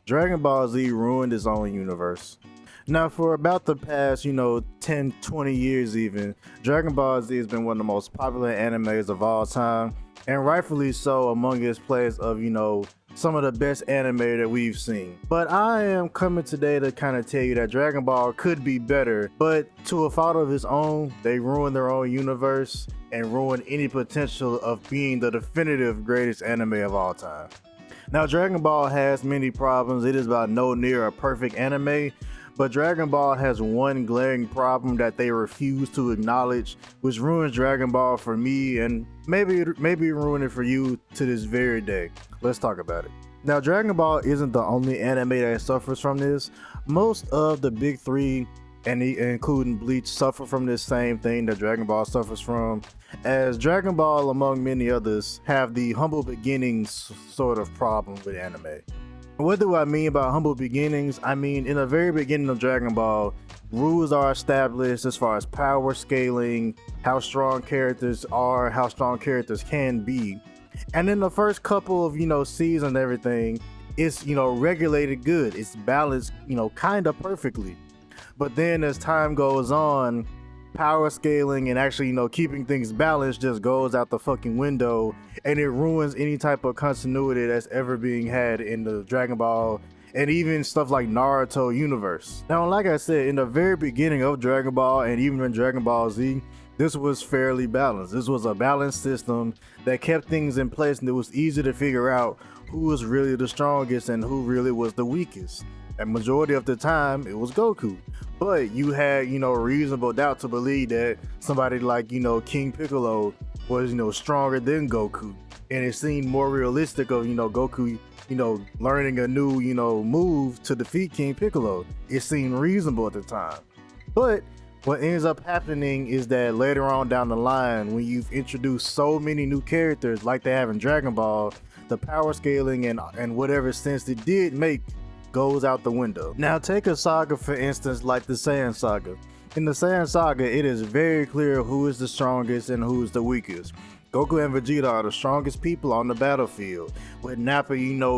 Dragon Ball Z ruined its own universe. Now, for about the past, 10, 20 years even, Dragon Ball Z has been one of the most popular animes of all time, and rightfully so among its place of, some of the best anime that we've seen. But I am coming today to kind of tell you that Dragon Ball could be better, but to a fault of its own, they ruined their own universe and ruined any potential of being the definitive greatest anime of all time. Now, Dragon Ball has many problems. It is about no near a perfect anime, but Dragon Ball has one glaring problem that they refuse to acknowledge, which ruins Dragon Ball for me and maybe ruin it for you to this very day. Let's talk about it. Now, Dragon Ball isn't the only anime that suffers from this. Most of the big three, and including Bleach, suffer from this same thing that Dragon Ball suffers from, as Dragon Ball, among many others, have the humble beginnings sort of problem with anime. What do I mean by humble beginnings? I mean, in the very beginning of Dragon Ball, rules are established as far as power scaling, how strong characters are, how strong characters can be. And in the first couple of, seasons and everything, it's, regulated good. It's balanced, kind of perfectly. But then as time goes on, power scaling and actually, keeping things balanced just goes out the fucking window, and it ruins any type of continuity that's ever being had in the Dragon Ball and even stuff like Naruto universe. Now, like I said, in the very beginning of Dragon Ball and even in Dragon Ball Z, this was fairly balanced. This was a balanced system that kept things in place, and it was easy to figure out who was really the strongest and who really was the weakest. And majority of the time, it was Goku. But you had, reasonable doubt to believe that somebody like, King Piccolo was, stronger than Goku. And it seemed more realistic of, Goku, learning a new, move to defeat King Piccolo. It seemed reasonable at the time. But what ends up happening is that later on down the line, when you've introduced so many new characters like they have in Dragon Ball, the power scaling and whatever sense it did make goes out the window. Now, take a saga for instance like the Saiyan saga. In the Saiyan saga, it is very clear who is the strongest and who is the weakest. Goku and Vegeta are the strongest people on the battlefield, with Nappa,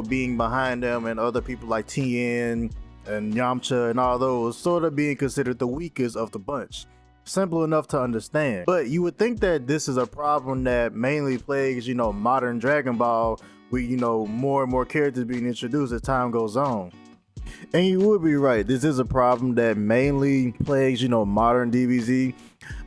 being behind them, and other people like Tien and Yamcha and all those sort of being considered the weakest of the bunch. Simple enough to understand. But you would think that this is a problem that mainly plagues, modern Dragon Ball, with, more and more characters being introduced as time goes on. And you would be right, this is a problem that mainly plagues, modern DBZ.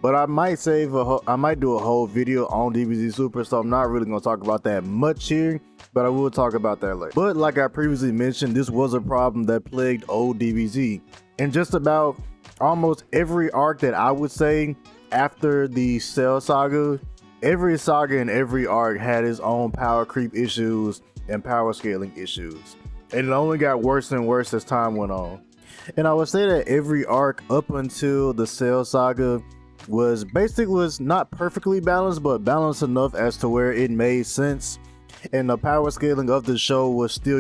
But I might do a whole video on DBZ Super, so I'm not really going to talk about that much here, but I will talk about that later. But like I previously mentioned, this was a problem that plagued old DBZ. And just about almost every arc that I would say after the Cell saga, every saga and every arc had its own power creep issues and power scaling issues. And it only got worse and worse as time went on. And I would say that every arc up until the Cell saga was not perfectly balanced, but balanced enough as to where it made sense. And the power scaling of the show was still,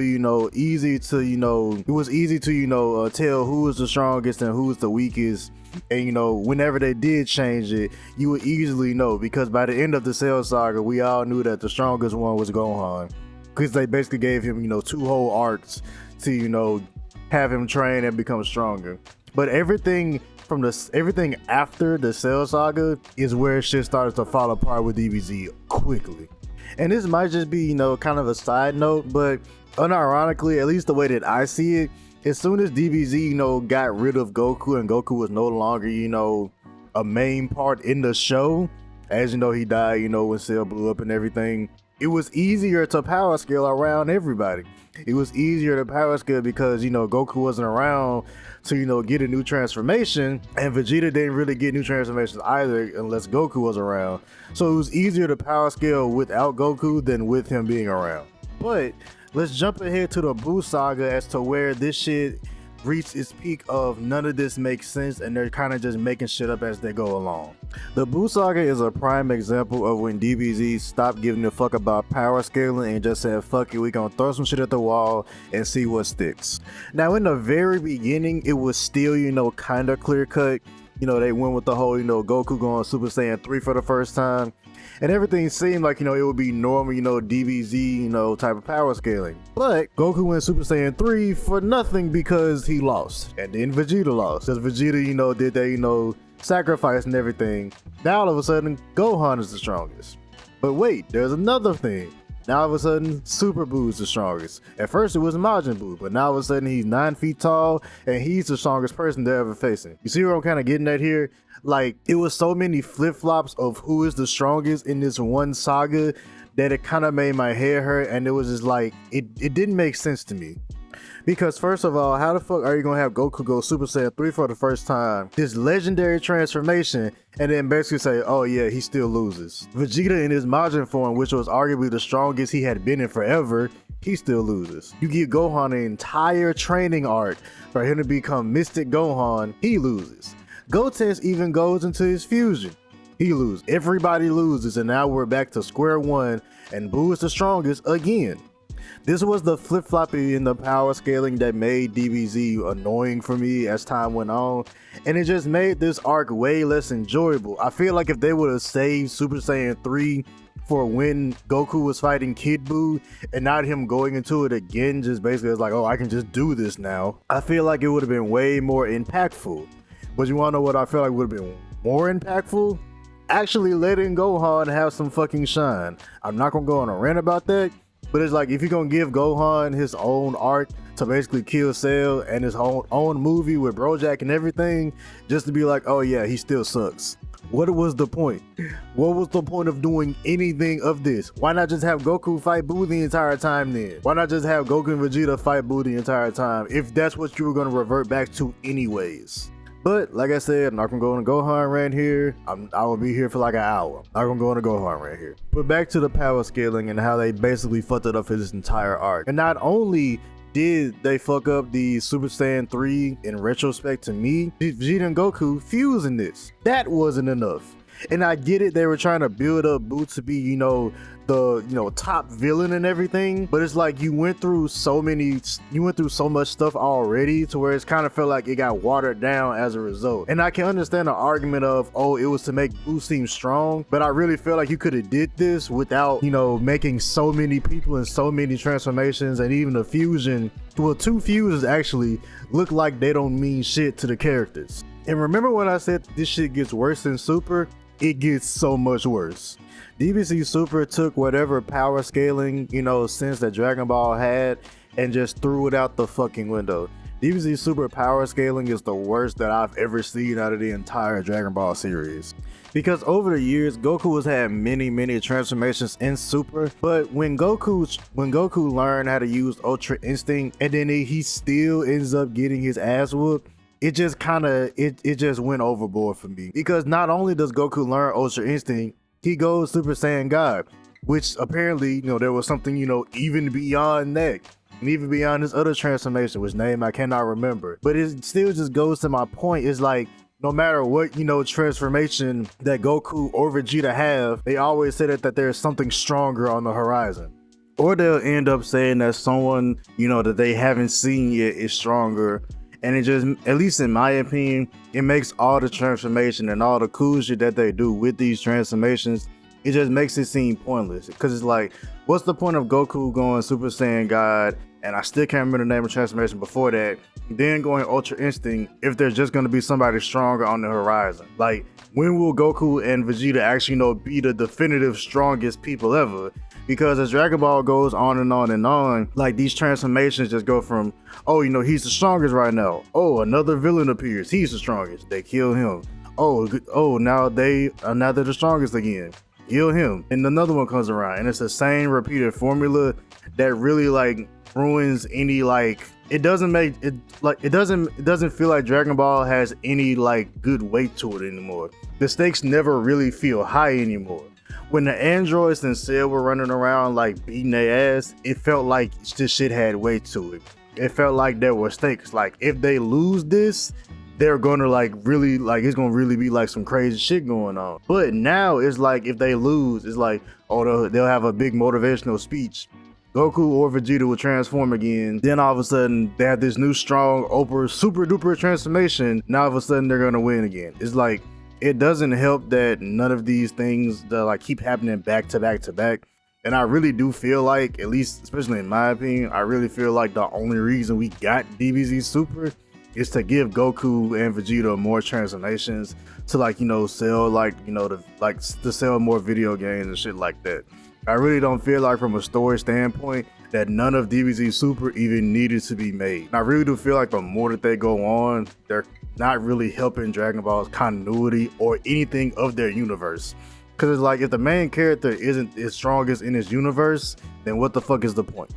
easy to, it was easy to, tell who was the strongest and who was the weakest. And, whenever they did change it, you would easily know, because by the end of the Cell saga, we all knew that the strongest one was Gohan. Because they basically gave him, 2 whole arcs to, have him train and become stronger. But everything after the Cell saga is where shit started to fall apart with DBZ quickly. And this might just be, kind of a side note, but unironically, at least the way that I see it, as soon as DBZ, got rid of Goku and Goku was no longer, a main part in the show, as he died, when Cell blew up and everything, it was easier to power scale around everybody. It was easier to power scale because, Goku wasn't around to, get a new transformation, and Vegeta didn't really get new transformations either unless Goku was around. So it was easier to power scale without Goku than with him being around. But let's jump ahead to the Buu saga as to where this shit reached its peak of none of this makes sense, and they're kind of just making shit up as they go along. The Buu saga is a prime example of when DBZ stopped giving a fuck about power scaling and just said, fuck it, we gonna throw some shit at the wall and see what sticks. Now, in the very beginning, it was still, kind of clear cut. They went with the whole, Goku going Super Saiyan 3 for the first time. and everything seemed like, it would be normal, DBZ, type of power scaling. But Goku went Super Saiyan 3 for nothing because he lost. And then Vegeta lost. Because Vegeta, did that, sacrifice and everything. Now all of a sudden, Gohan is the strongest. But wait, there's another thing. Now all of a sudden, Super Buu is the strongest. At first it was Majin Buu, but now all of a sudden he's 9 feet tall and he's the strongest person they're ever facing. You see what I'm kind of getting at here? Like, it was so many flip-flops of who is the strongest in this one saga that it kind of made my hair hurt, and it was just like, it didn't make sense to me. Because first of all, how the fuck are you gonna have Goku go Super Saiyan 3 for the first time, this legendary transformation, and then basically say, oh yeah, he still loses? Vegeta in his Majin form, which was arguably the strongest he had been in forever, he still loses. You give Gohan an entire training arc for him to become Mystic Gohan, he loses. Gotenks even goes into his fusion, he loses. Everybody loses, and now we're back to square one, and Buu is the strongest again. This was the flip-flopping in the power scaling that made DBZ annoying for me as time went on, and it just made this arc way less enjoyable. I feel like if they would have saved Super Saiyan 3 for when Goku was fighting Kid Buu and not him going into it again, just basically as like, oh, I can just do this now, I feel like it would have been way more impactful. But you wanna know what I feel like would have been more impactful? Actually letting Gohan have some fucking shine. I'm not gonna go on a rant about that, but it's like, if you're gonna give Gohan his own arc to basically kill Cell and his own movie with Brojack and everything, just to be like, oh yeah, he still sucks. What was the point? What was the point of doing anything of this? Why not just have Goku fight Buu the entire time then? Why not just have Goku and Vegeta fight Buu the entire time if that's what you were gonna revert back to anyways? But like I said, I'm not gonna go on a Gohan rant here. I will be here for like an hour. I'm not gonna go on a Gohan rant here. But back to the power scaling and how they basically fucked it up for this entire arc. And not only did they fuck up the Super Saiyan 3 in retrospect to me, Vegeta and Goku fusing this. That wasn't enough. And I get it, they were trying to build up Buu to be, the top villain and everything, but it's like you went through so much stuff already to where it's kind of felt like it got watered down as a result. And I can understand the argument of, oh, it was to make Buu seem strong, but I really feel like you could have did this without, making so many people and so many transformations, and even a fusion, well, 2 fusions actually look like they don't mean shit to the characters. And remember when I said this shit gets worse than Super? It gets so much worse. DBZ Super took whatever power scaling, sense that Dragon Ball had and just threw it out the fucking window. DBZ Super power scaling is the worst that I've ever seen out of the entire Dragon Ball series. Because over the years, Goku has had many transformations in Super, but when Goku learned how to use Ultra Instinct and then he still ends up getting his ass whooped, it just went overboard for me. Because not only does Goku learn Ultra Instinct, he goes Super Saiyan God, which apparently, there was something, even beyond that. And even beyond this other transformation, which name I cannot remember. But it still just goes to my point, is like, no matter what, transformation that Goku or Vegeta have, they always say that there's something stronger on the horizon. Or they'll end up saying that someone, that they haven't seen yet is stronger. And it just, at least in my opinion, it makes all the transformation and all the cool shit that they do with these transformations, it just makes it seem pointless. Because it's like, what's the point of Goku going Super Saiyan God, and I still can't remember the name of transformation before that, then going Ultra Instinct if there's just going to be somebody stronger on the horizon? Like, when will Goku and Vegeta actually, be the definitive strongest people ever? Because as Dragon Ball goes on and on and on, like, these transformations just go from, oh, he's the strongest right now. Oh, another villain appears. He's the strongest. They kill him. Oh, now they're the strongest again. Kill him. And another one comes around, and it's the same repeated formula that really ruins any it doesn't feel like Dragon Ball has any good weight to it anymore. The stakes never really feel high anymore. When the androids and Cell were running around beating their ass, it felt like this shit had weight to it. It felt like there were stakes. Like, if they lose this, they're gonna really it's gonna really be some crazy shit going on. But now it's like, if they lose, it's like, oh, they'll have a big motivational speech. Goku or Vegeta will transform again. Then all of a sudden they have this new strong super duper transformation. Now all of a sudden they're gonna win again. It's like, it doesn't help that none of these things that like keep happening back to back to back. And I really do feel like, at least especially in my opinion, I really feel like the only reason we got DBZ Super is to give Goku and Vegeta more transformations to like, you know, sell like, you know, to sell more video games and shit like that. I really don't feel like from a story standpoint that none of DBZ Super even needed to be made. And I really do feel like the more that they go on, they're not really helping Dragon Ball's continuity or anything of their universe. Cause it's like, if the main character isn't as strongest in his universe, then what the fuck is the point?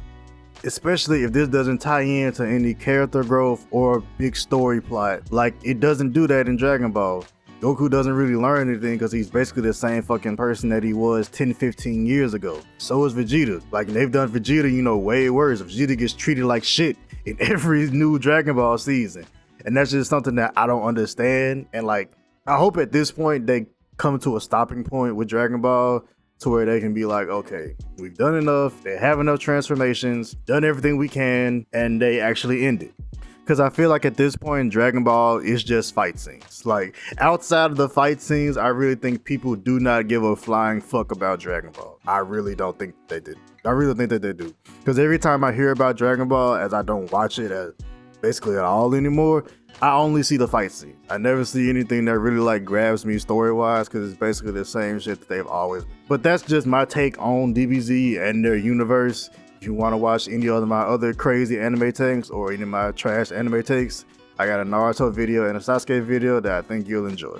Especially if this doesn't tie into any character growth or big story plot. Like, it doesn't do that in Dragon Ball. Goku doesn't really learn anything because he's basically the same fucking person that he was 10-15 years ago. So is Vegeta. Like, they've done Vegeta, you know, way worse. Vegeta gets treated like shit in every new Dragon Ball season. And that's just something that I don't understand. And like, I hope at this point they come to a stopping point with Dragon Ball to where they can be like, okay, we've done enough, they have enough transformations, done everything we can, and they actually end it. Because I feel like at this point, Dragon Ball is just fight scenes. Like, outside of the fight scenes, I really think people do not give a flying fuck about Dragon Ball. I really don't think they did. I really think that they do. Because every time I hear about Dragon Ball, as I don't watch it as basically at all anymore, I only see the fight scenes. I never see anything that really like grabs me story-wise, because it's basically the same shit that they've always been. But that's just my take on DBZ and their universe. If you want to watch any of my other crazy anime takes or any of my trash anime takes, I got a Naruto video and a Sasuke video that I think you'll enjoy.